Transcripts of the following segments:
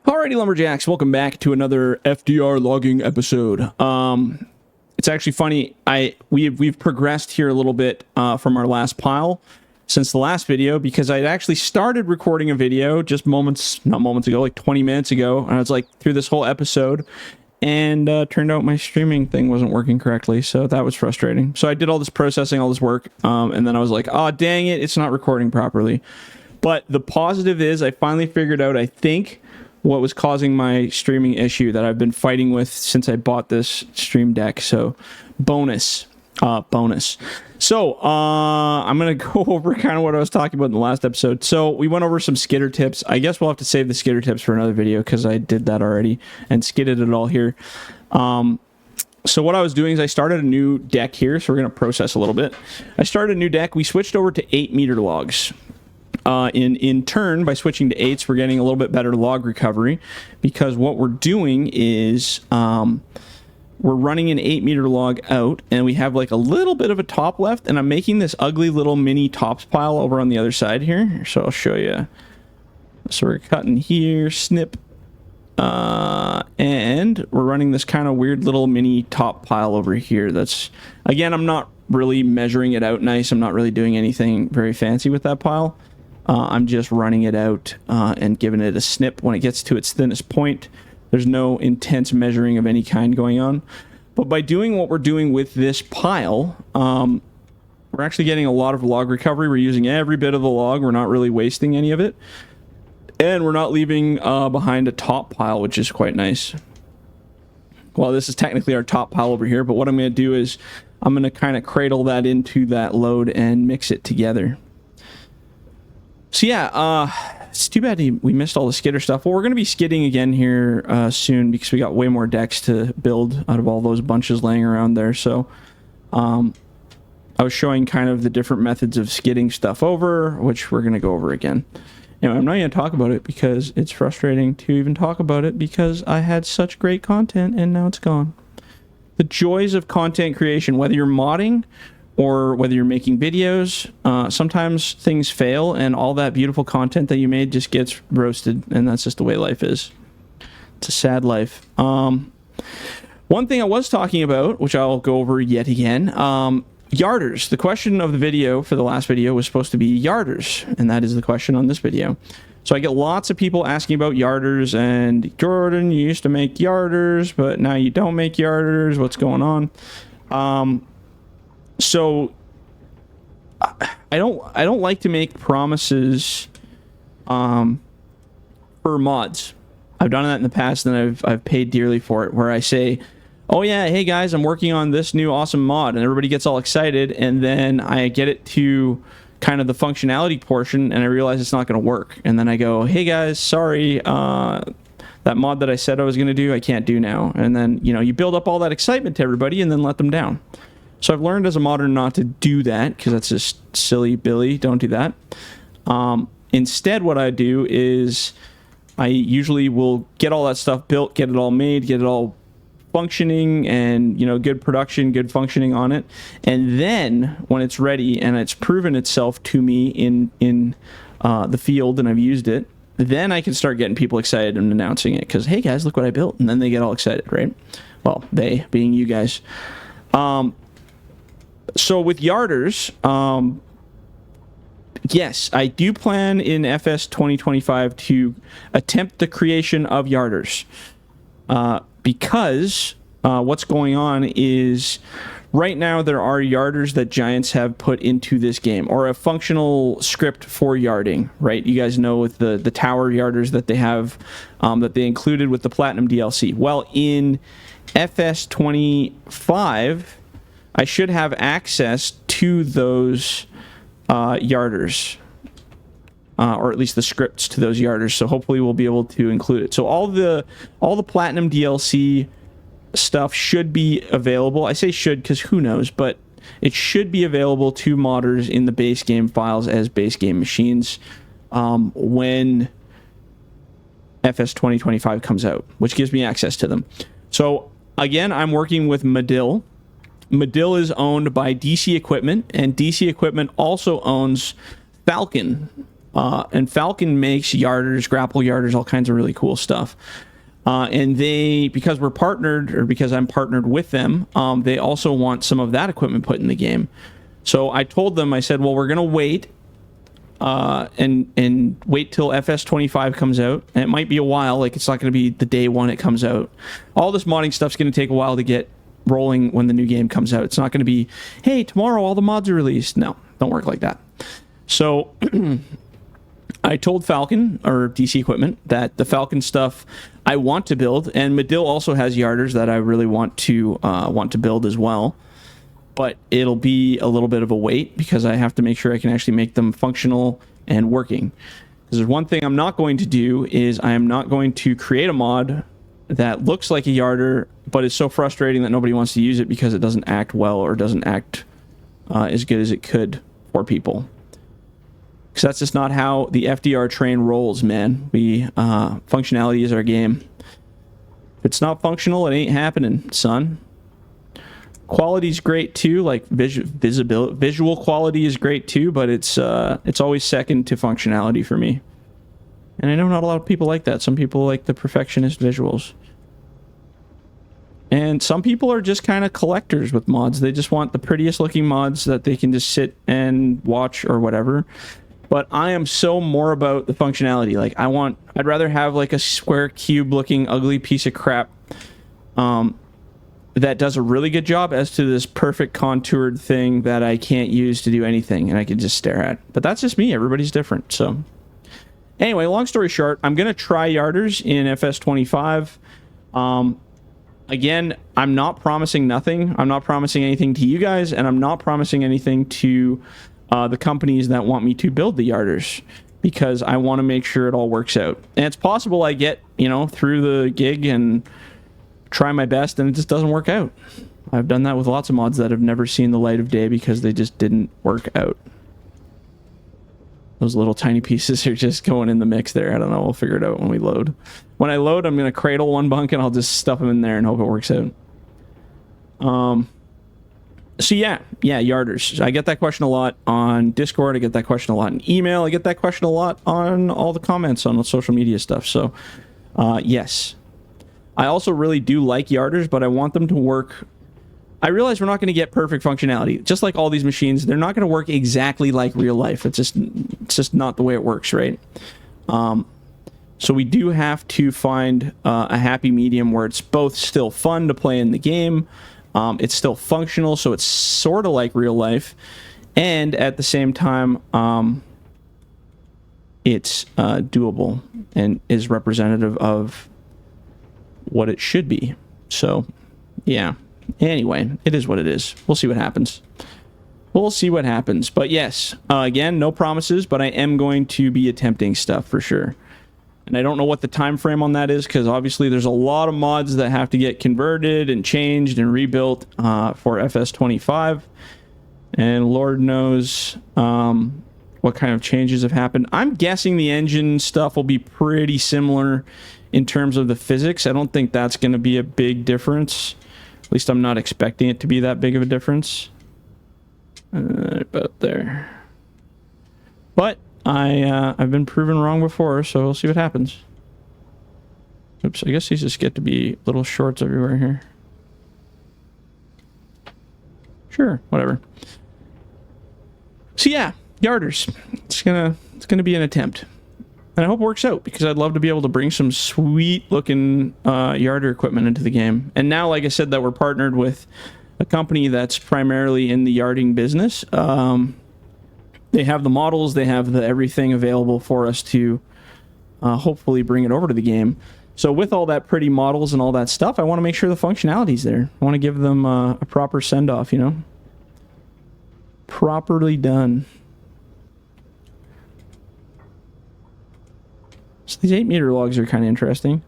Alrighty, lumberjacks, welcome back to another FDR Logging episode. It's actually funny. We've progressed here a little bit from our last pile since the last video, because I'd actually started recording a video just not moments ago, like 20 minutes ago, and I was like through this whole episode, and turned out my streaming thing wasn't working correctly, so that was frustrating. So I did all this processing, all this work, and then I was like, oh dang it, it's not recording properly. But the positive is I finally figured out, I think, what was causing my streaming issue that I've been fighting with since I bought this stream deck. So bonus. So I'm gonna go over kind of what I was talking about in the last episode. So we went over some skidder tips. I guess we'll have to save the skidder tips for another video, because I did that already and skidded it all here. So what I was doing is I started a new deck here, so we're gonna process a little bit. I started a new deck. We switched over to 8-meter logs. In turn, by switching to 8s, we're getting a little bit better log recovery, because what we're doing is we're running an 8-meter log out, and we have like a little bit of a top left, and I'm making this ugly little mini tops pile over on the other side here. So I'll show you. So we're cutting here, snip, and we're running this kind of weird little mini top pile over here. That's, again, I'm not really measuring it out nice. I'm not really doing anything very fancy with that pile. I'm just running it out and giving it a snip when it gets to its thinnest point. There's no intense measuring of any kind going on. But by doing what we're doing with this pile, we're actually getting a lot of log recovery. We're using every bit of the log. We're not really wasting any of it. And we're not leaving behind a top pile, which is quite nice. Well, this is technically our top pile over here, but what I'm going to do is I'm going to kind of cradle that into that load and mix it together. So yeah, it's too bad we missed all the skidder stuff. Well, we're going to be skidding again here soon, because we got way more decks to build out of all those bunches laying around there. So I was showing kind of the different methods of skidding stuff over, which we're going to go over again. Anyway, I'm not going to talk about it because it's frustrating to even talk about it, because I had such great content and now it's gone. The joys of content creation, whether you're modding or whether you're making videos, sometimes things fail and all that beautiful content that you made just gets roasted, and that's just the way life is. It's a sad life. One thing I was talking about, which I'll go over yet again, yarders. The question of the video for the last video was supposed to be yarders, and that is the question on this video. So I get lots of people asking about yarders, and Jordan, you used to make yarders, but now you don't make yarders. What's going on? So I don't like to make promises for mods. I've done that in the past, and I've paid dearly for it, where I say, oh yeah, hey guys, I'm working on this new awesome mod, and everybody gets all excited, and then I get it to kind of the functionality portion, and I realize it's not going to work, and then I go, hey guys, sorry, that mod that I said I was going to do, I can't do now. And then, you know, you build up all that excitement to everybody and then let them down. So I've learned as a modder not to do that, because that's just silly Billy. Don't do that. Instead, what I do is I usually will get all that stuff built, get it all made, get it all functioning, and, you know, good production, good functioning on it. And then when it's ready and it's proven itself to me in the field and I've used it, then I can start getting people excited and announcing it, because, hey guys, look what I built. And then they get all excited, right? Well, they being you guys. So with yarders, yes, I do plan in FS 2025 to attempt the creation of yarders, because what's going on is right now there are yarders that Giants have put into this game, or a functional script for yarding, right? You guys know with the tower yarders that they have, that they included with the Platinum DLC. Well, in FS 25, I should have access to those yarders, or at least the scripts to those yarders. So hopefully we'll be able to include it. So all the Platinum DLC stuff should be available. I say should because who knows, but it should be available to modders in the base game files as base game machines when FS 2025 comes out, which gives me access to them. So again, I'm working with Medill. Medill is owned by DC Equipment, and DC Equipment also owns Falcon. And Falcon makes yarders, grapple yarders, all kinds of really cool stuff. And they, because we're partnered, or because I'm partnered with them, they also want some of that equipment put in the game. So I told them, I said, well, we're going to wait and wait till FS25 comes out. And it might be a while, like it's not going to be the day one it comes out. All this modding stuff's going to take a while to get rolling when the new game comes out. It's not going to be, hey, tomorrow all the mods are released. No, don't work like that. So I told Falcon, or DC Equipment, that the Falcon stuff I want to build, and Medill also has yarders that I really want to build as well. But it'll be a little bit of a wait because I have to make sure I can actually make them functional and working. Because there's one thing I'm not going to do is I am not going to create a mod that looks like a yarder, but is so frustrating that nobody wants to use it because it doesn't act well or doesn't act as good as it could for people. Because that's just not how the FDR train rolls, man. Functionality is our game. If it's not functional, it ain't happening, son. Quality's great too, like visual quality is great too, but it's always second to functionality for me. And I know not a lot of people like that. Some people like the perfectionist visuals. And some people are just kind of collectors with mods. They just want the prettiest looking mods that they can just sit and watch or whatever. But I am so more about the functionality. Like I'd rather have like a square cube looking ugly piece of crap that does a really good job as to this perfect contoured thing that I can't use to do anything and I can just stare at. But that's just me. Everybody's different. So anyway, long story short, I'm going to try yarders in FS25. Again, I'm not promising nothing. I'm not promising anything to you guys, and I'm not promising anything to the companies that want me to build the yarders, because I want to make sure it all works out. And it's possible I get, through the gig and try my best and it just doesn't work out. I've done that with lots of mods that have never seen the light of day because they just didn't work out. Those little tiny pieces are just going in the mix there. I don't know. We'll figure it out when we load. When I load, I'm going to cradle one bunk and I'll just stuff them in there and hope it works out. So yeah, yarders. I get that question a lot on Discord. I get that question a lot in email. I get that question a lot on all the comments on the social media stuff. So yes. I also really do like yarders, but I want them to work. I realize we're not going to get perfect functionality. Just like all these machines, they're not going to work exactly like real life. It's just not the way it works, right? So we do have to find a happy medium where it's both still fun to play in the game, it's still functional, so it's sort of like real life, and at the same time, it's doable and is representative of what it should be. So yeah, anyway, it is what it is. We'll see what happens. But yes, again, no promises, but I am going to be attempting stuff for sure. And I don't know what the time frame on that is, because obviously there's a lot of mods that have to get converted and changed and rebuilt for FS25, and Lord knows what kind of changes have happened. I'm guessing the engine stuff will be pretty similar in terms of the physics. I don't think that's going to be a big difference. At least I'm not expecting it to be that big of a difference. About there. But I've been proven wrong before, so we'll see what happens. Oops, I guess these just get to be little shorts everywhere here. Sure, whatever. So yeah, yarders. It's gonna be an attempt. And I hope it works out, because I'd love to be able to bring some sweet-looking yarder equipment into the game. And now, like I said, that we're partnered with a company that's primarily in the yarding business. They have the models, they have the everything available for us to hopefully bring it over to the game. So with all that pretty models and all that stuff, I want to make sure the functionality's there. I want to give them a proper send-off, Properly done. So these 8-meter logs are kind of interesting.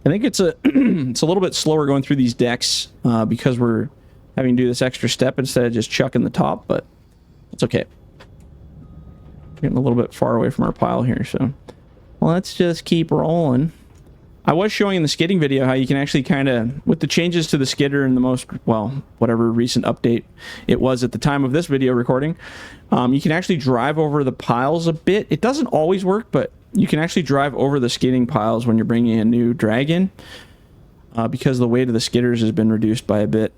I think it's a little bit slower going through these decks because we're having to do this extra step instead of just chucking the top, but it's okay. Getting a little bit far away from our pile here, so let's just keep rolling. I was showing in the skidding video how you can actually kind of, with the changes to the skidder and the most, well, whatever recent update it was at the time of this video recording, you can actually drive over the piles a bit. It doesn't always work, but you can actually drive over the skidding piles when you're bringing a new drag in, because the weight of the skidders has been reduced by a bit.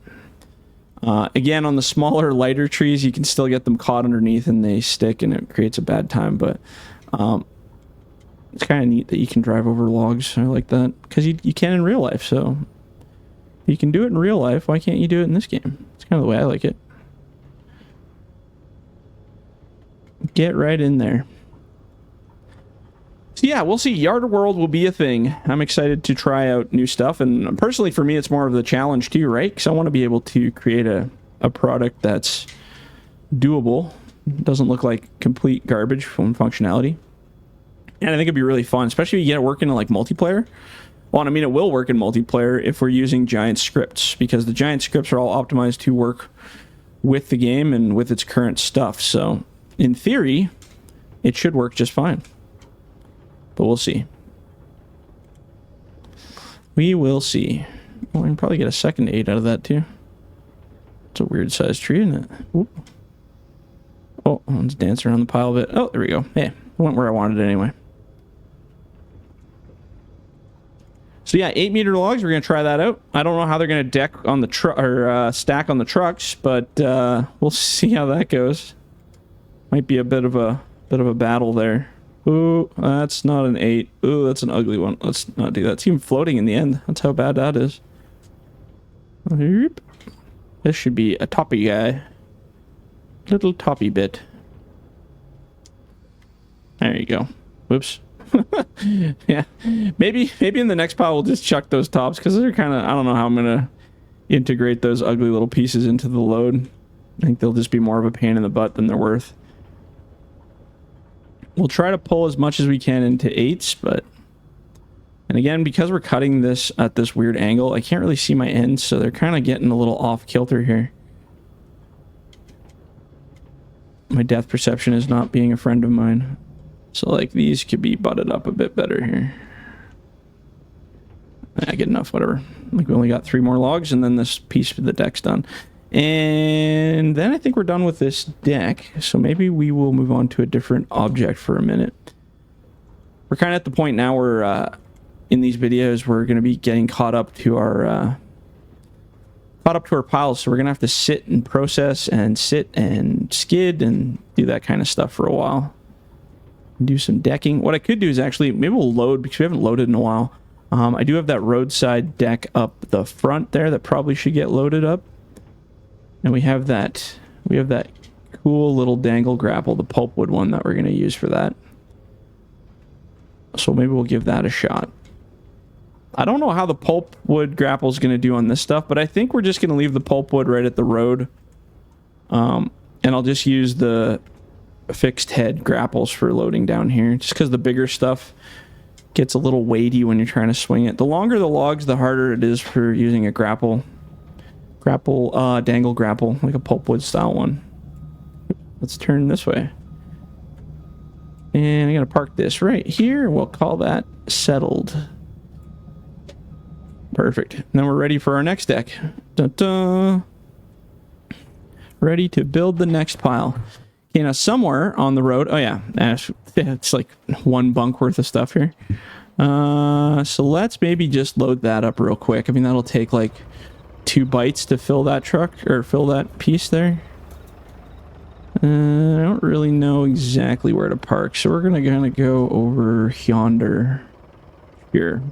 Again, on the smaller, lighter trees, you can still get them caught underneath and they stick and it creates a bad time, but it's kind of neat that you can drive over logs like that, because you can in real life. So you can do it in real life. Why can't you do it in this game? It's kind of the way I like it. Get right in there. So yeah, we'll see. Yard World will be a thing. I'm excited to try out new stuff, and personally for me it's more of the challenge too, right? Because I want to be able to create a product that's doable, doesn't look like complete garbage from functionality. And I think it'd be really fun, especially if you get it working in like multiplayer. Well, I mean, it will work in multiplayer if we're using giant scripts, because the giant scripts are all optimized to work with the game and with its current stuff. So in theory, it should work just fine. But we'll see. We will see. Well, I can probably get a second 8 out of that too. It's a weird sized tree, isn't it? Whoop. Oh, it's dancing around the pile a bit. Oh, there we go. Yeah, went where I wanted it anyway. So yeah, 8-meter logs. We're gonna try that out. I don't know how they're gonna deck on the truck or stack on the trucks, but we'll see how that goes. Might be a bit of a battle there. Ooh, that's not an 8. Ooh, that's an ugly one. Let's not do that. It's even floating in the end. That's how bad that is. This should be a toppy guy. Little toppy bit. There you go. Whoops. Yeah, maybe in the next pile we'll just chuck those tops, because they're kind of, I don't know how I'm gonna integrate those ugly little pieces into the load. I think they'll just be more of a pain in the butt than they're worth. We'll try to pull as much as we can into 8s, but, and again, because we're cutting this at this weird angle, I can't really see my ends, so they're kind of getting a little off kilter here. My depth perception is not being a friend of mine. So like these could be butted up a bit better here. Yeah, good enough, whatever. Like we only got 3 more logs and then this piece of the deck's done. And then I think we're done with this deck. So maybe we will move on to a different object for a minute. We're kind of at the point now where in these videos we're going to be getting caught up to our piles. So we're going to have to sit and process and sit and skid and do that kind of stuff for a while. Do some decking. What I could do is actually, maybe we'll load, because we haven't loaded in a while. I do have that roadside deck up the front there that probably should get loaded up. And we have that cool little dangle grapple, the pulpwood one that we're going to use for that. So maybe we'll give that a shot. I don't know how the pulpwood grapple is going to do on this stuff, but I think we're just going to leave the pulpwood right at the road. And I'll just use the fixed head grapples for loading down here, just because the bigger stuff gets a little weighty when you're trying to swing it. The longer the logs, the harder it is for using a dangle grapple, like a pulpwood style one. Let's turn this way, and I'm gonna park this right here. We'll call that settled. Perfect. And then we're ready for our next deck. Dun-dun. Ready to build the next pile. Okay, now somewhere on the road, oh yeah, it's like 1 bunk worth of stuff here. So let's maybe just load that up real quick. I mean, that'll take like 2 bites to fill that truck, or fill that piece there. I don't really know exactly where to park, so we're gonna kind of go over yonder. Here.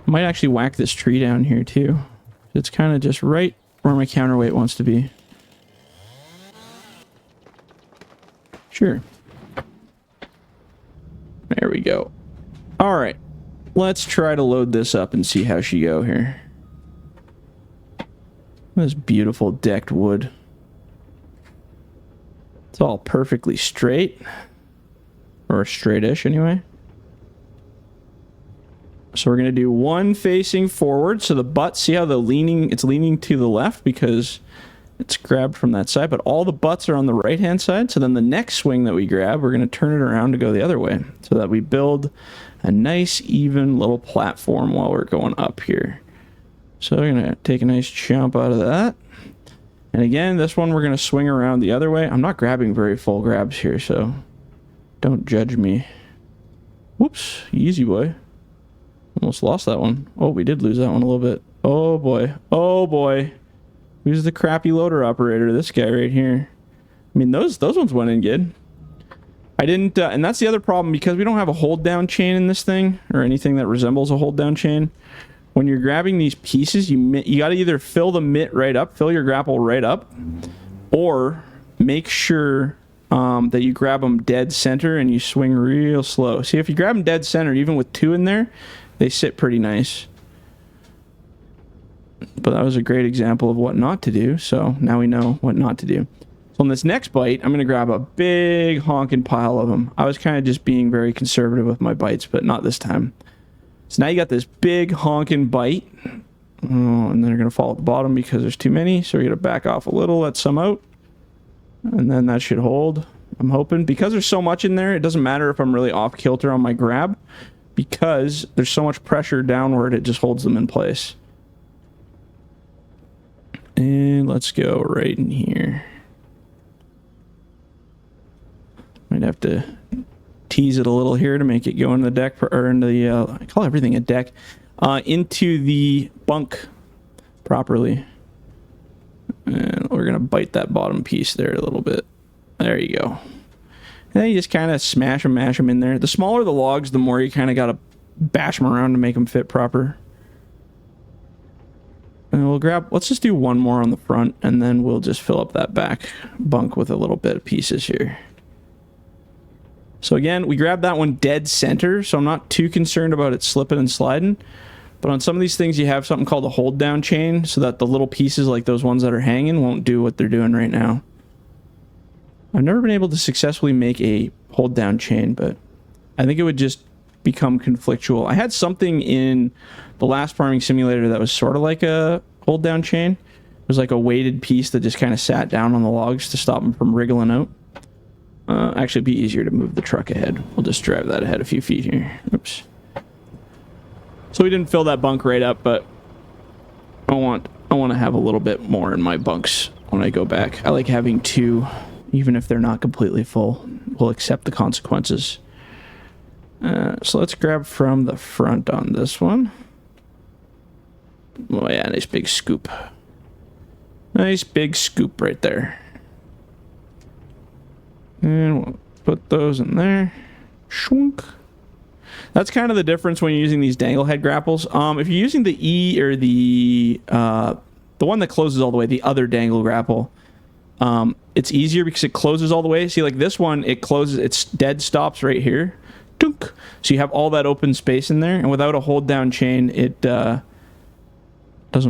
I might actually whack this tree down here too. It's kind of just right where my counterweight wants to be. Sure. There we go. All right. Let's try to load this up and see how she go here. This beautiful decked wood. It's all perfectly straight. Or straightish anyway. So we're going to do 1 facing forward. So the butt, see how it's leaning to the left, because it's grabbed from that side, but all the butts are on the right hand side. So then the next swing that we grab, we're going to turn it around to go the other way so that we build a nice even little platform while we're going up here. So we're going to take a nice jump out of that. And again, this one we're going to swing around the other way. I'm not grabbing very full grabs here, so don't judge me. Whoops, easy boy. Almost lost that one. Oh, we did lose that one a little bit. Oh boy, oh boy. Who's the crappy loader operator? This guy right here. I mean, those ones went in good. I didn't, and that's the other problem, because we don't have a hold down chain in this thing, or anything that resembles a hold down chain. When you're grabbing these pieces, you got to either fill the mitt right up, fill your grapple right up, or make sure that you grab them dead center and you swing real slow. See, if you grab them dead center, even with two in there, they sit pretty nice. But that was a great example of what not to do, so now we know what not to do. So on this next bite, I'm going to grab a big honking pile of them. I was kind of just being very conservative with my bites, but not this time. So now you got this big honking bite. Oh, and then they're going to fall at the bottom because there's too many. So we're going to back off a little, let some out. And then that should hold, I'm hoping. Because there's so much in there, it doesn't matter if I'm really off kilter on my grab. Because there's so much pressure downward, it just holds them in place. And let's go right in here. Might have to tease it a little here to make it go in the deck, or into the, I call everything a deck, into the bunk properly. And we're going to bite that bottom piece there a little bit. There you go. And then you just kind of smash them, mash them in there. The smaller the logs, the more you kind of got to bash them around to make them fit proper. And we'll grab, let's just do one more on the front, and then we'll just fill up that back bunk with a little bit of pieces here. So again, we grabbed that one dead center, so I'm not too concerned about it slipping and sliding. But on some of these things, you have something called a hold down chain, so that the little pieces like those ones that are hanging won't do what they're doing right now. I've never been able to successfully make a hold down chain, but I think it would just become conflictual. I had something in the last farming simulator that was sort of like a hold down chain. It was like a weighted piece that just kind of sat down on the logs to stop them from wriggling out. Actually, it'd be easier to move the truck ahead. We'll just drive that ahead a few feet here. Oops. So we didn't fill that bunk right up, but I want to have a little bit more in my bunks when I go back. I like having two, even if they're not completely full. We'll accept the consequences. So let's grab from the front on this one. Oh yeah, nice big scoop. Nice big scoop right there. And we'll put those in there. Shwunk. That's kind of the difference when you're using these dangle head grapples. If you're using the E or the one that closes all the way, the other dangle grapple, it's easier because it closes all the way. See, like this one, it closes, it's dead stops right here. Dunk. So you have all that open space in there, and without a hold down chain, it doesn't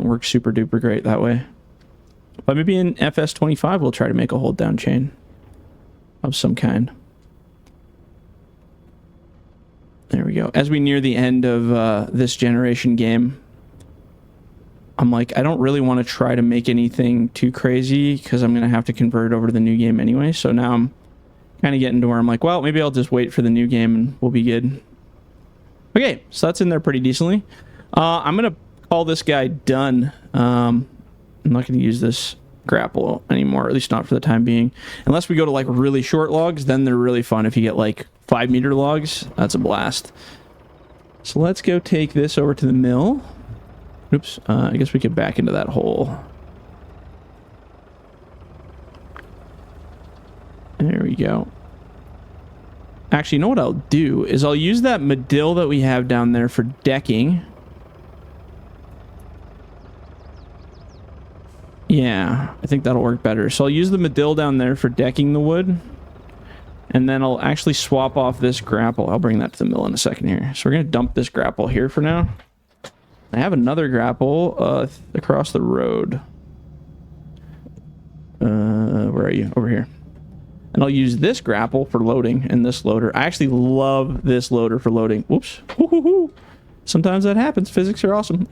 work super duper great that way. But maybe in FS25 we'll try to make a hold down chain of some kind. There we go. As we near the end of this generation game, I'm like, I don't really want to try to make anything too crazy because I'm going to have to convert it over to the new game anyway. So now I'm kind of getting to where I'm like, well, maybe I'll just wait for the new game and we'll be good. Okay, so that's in there pretty decently. I'm going to call this guy done. I'm not going to use this grapple anymore, at least not for the time being. Unless we go to like really short logs, then they're really fun. If you get like 5-meter logs, that's a blast. So let's go take this over to the mill. Oops, I guess we could back into that hole. There we go. Actually, you know what I'll do is I'll use that Medill that we have down there for decking. Yeah, I think that'll work better. So I'll use the Medill down there for decking the wood. And then I'll actually swap off this grapple. I'll bring that to the mill in a second here. So we're going to dump this grapple here for now. I have another grapple across the road. Where are you? Over here. And I'll use this grapple for loading and this loader. I actually love this loader for loading. Whoops. Sometimes that happens. Physics are awesome.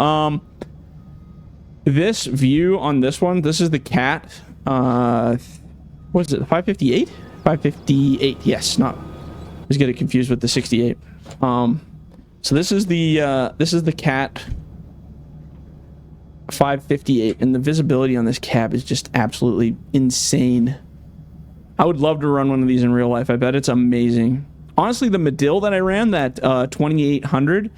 This view on this one, this is the cat what is it, 558? 558, yes, not, I was getting confused with the 68. So this is the Cat 558, and the visibility on this cab is just absolutely insane. I would love to run one of these in real life. I bet it's amazing. Honestly, the Medill that I ran, that 2800,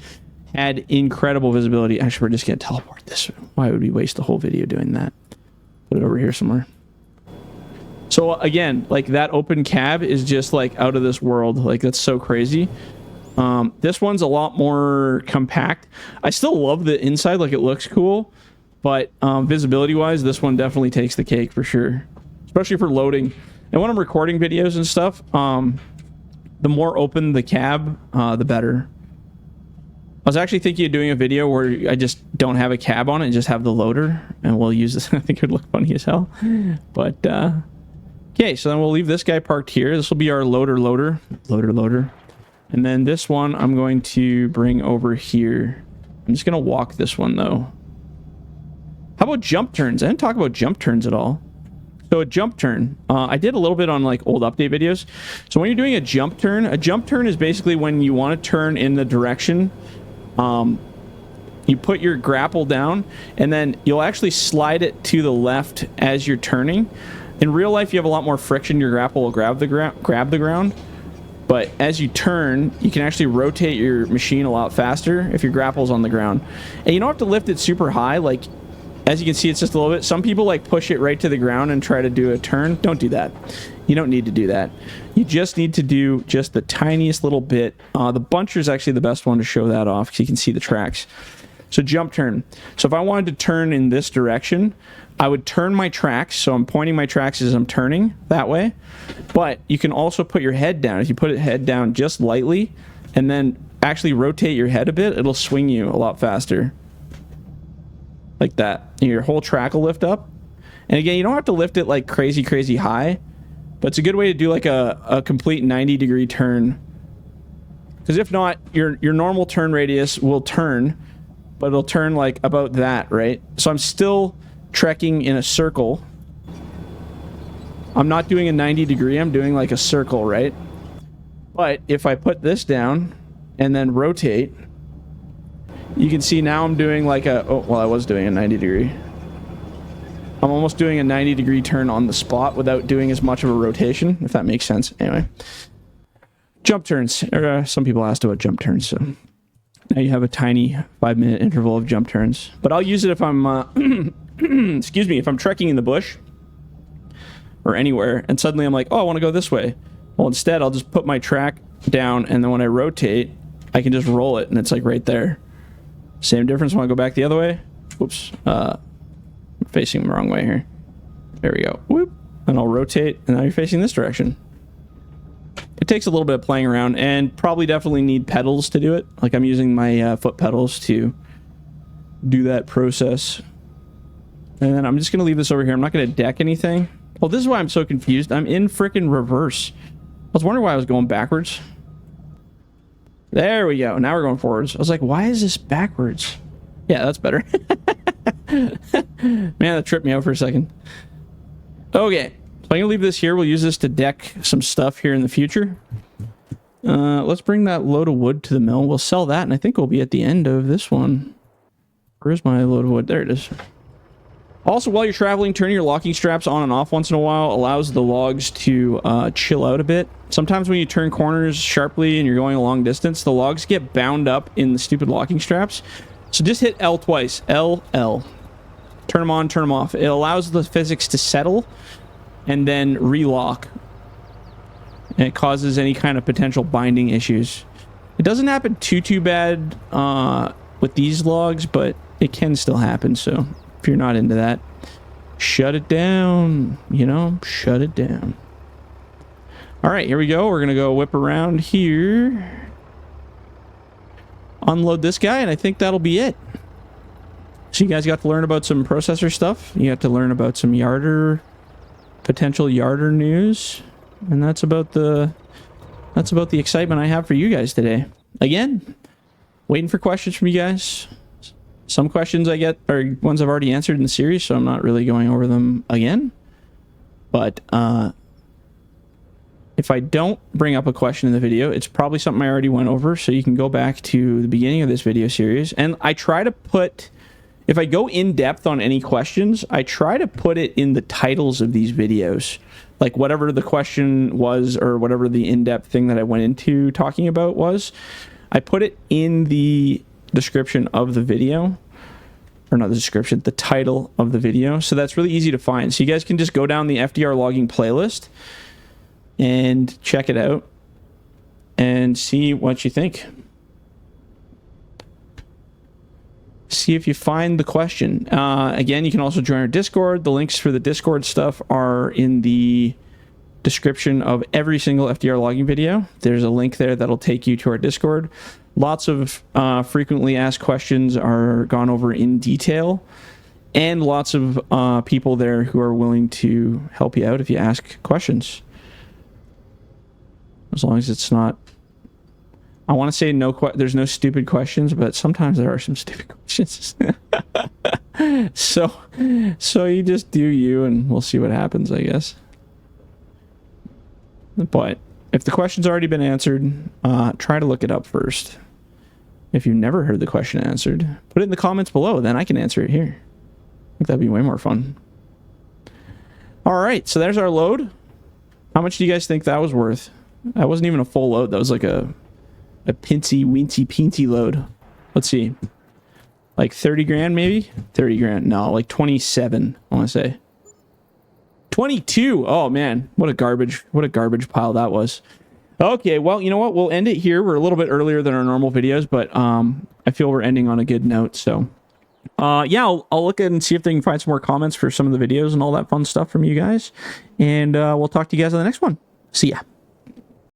had incredible visibility. Actually, we're just going to teleport this. Why would we waste the whole video doing that? Put it over here somewhere. So again, like, that open cab is just like out of this world. Like, that's so crazy. This one's a lot more compact. I still love the inside, like, it looks cool, but visibility wise, this one definitely takes the cake for sure, especially for loading. And when I'm recording videos and stuff, the more open the cab, the better. I was actually thinking of doing a video where I just don't have a cab on it and just have the loader, and we'll use this. I think it would look funny as hell. But okay, so then we'll leave this guy parked here. This will be our loader. And then this one I'm going to bring over here. I'm just going to walk this one, though. How about jump turns? I didn't talk about jump turns at all. So a jump turn, I did a little bit on like old update videos. So when you're doing a jump turn is basically when you want to turn in the direction. You put your grapple down, and then you'll actually slide it to the left as you're turning. In real life, you have a lot more friction. Your grapple will grab the ground. But as you turn, you can actually rotate your machine a lot faster if your grapple's on the ground. And you don't have to lift it super high. Like, as you can see, it's just a little bit. Some people like push it right to the ground and try to do a turn. Don't do that. You don't need to do that. You just need to do just the tiniest little bit. The buncher is actually the best one to show that off because you can see the tracks. So jump turn. So if I wanted to turn in this direction, I would turn my tracks. So I'm pointing my tracks as I'm turning that way. But you can also put your head down. If you put your head down just lightly and then actually rotate your head a bit, it'll swing you a lot faster. Like that. And your whole track will lift up. And again, you don't have to lift it like crazy high, but it's a good way to do like a complete 90-degree turn. Because if not, your normal turn radius will turn, but it'll turn like about that, right? So I'm still trekking in a circle. I'm not doing a 90-degree, I'm doing like a circle, right? But if I put this down and then rotate, you can see now I'm doing like a, oh, well, I was doing a 90-degree. I'm almost doing a 90-degree turn on the spot without doing as much of a rotation, if that makes sense. Anyway, jump turns. Some people asked about jump turns, so now you have a tiny 5-minute interval of jump turns. But I'll use it if I'm, excuse me, if I'm trekking in the bush or anywhere, and suddenly I'm like, oh, I want to go this way. Well, instead, I'll just put my track down, and then when I rotate, I can just roll it, and it's like right there. Same difference when I go back the other way. Whoops. I'm facing the wrong way here. There we go. Whoop. And I'll rotate, and now you're facing this direction. It takes a little bit of playing around, and probably definitely need pedals to do it. Like, I'm using my foot pedals to do that process. And then I'm just going to leave this over here. I'm not going to deck anything. Well, this is why I'm so confused. I'm in frickin' reverse. I was wondering why I was going backwards. There we go. Now we're going forwards. I was like, why is this backwards? Yeah, that's better. Man, that tripped me out for a second. Okay. So I'm going to leave this here. We'll use this to deck some stuff here in the future. Let's bring that load of wood to the mill. We'll sell that, and I think we'll be at the end of this one. Where's my load of wood? There it is. Also, while you're traveling, turning your locking straps on and off once in a while allows the logs to chill out a bit. Sometimes when you turn corners sharply and you're going a long distance, the logs get bound up in the stupid locking straps. So just hit L twice. L, L. Turn them on, turn them off. It allows the physics to settle and then relock. And it causes any kind of potential binding issues. It doesn't happen too bad with these logs, but it can still happen, so if you're not into that, shut it down, you know, shut it down. All right, here we go. We're going to go whip around here, unload this guy, and I think that'll be it. So you guys got to learn about some processor stuff. You got to learn about some potential yarder news, and that's about the excitement I have for you guys today. Again, waiting for questions from you guys. Some questions I get are ones I've already answered in the series, so I'm not really going over them again. But if I don't bring up a question in the video, it's probably something I already went over, so you can go back to the beginning of this video series. And I try to put, if I go in depth on any questions, I try to put it in the titles of these videos. Like whatever the question was, or whatever the in-depth thing that I went into talking about was, I put it in the description of the video. Or not the description, the title of the video. So that's really easy to find. So you guys can just go down the FDR Logging playlist and check it out and see what you think. See if you find the question. Again, you can also join our Discord. The links for the Discord stuff are in the description of every single FDR Logging video. There's a link there that'll take you to our Discord. Lots of frequently asked questions are gone over in detail, and lots of people there who are willing to help you out if you ask questions. As long as it's not, I want to say there's no stupid questions, but sometimes there are some stupid questions. so you just do you, and we'll see what happens, I guess. But if the question's already been answered, try to look it up first. If you've never heard the question answered, put it in the comments below, then I can answer it here. I think that'd be way more fun. All right, so there's our load. How much do you guys think that was worth? That wasn't even a full load. That was like a pincy, weensy, peensy load. Let's see. Like 30 grand, maybe? 30 grand. No, like 27, I want to say. 22. Oh, man. What a garbage pile that was. Okay, well, you know what? We'll end it here. We're a little bit earlier than our normal videos, but I feel we're ending on a good note. So, yeah, I'll look at and see if they can find some more comments for some of the videos and all that fun stuff from you guys. And we'll talk to you guys on the next one. See ya.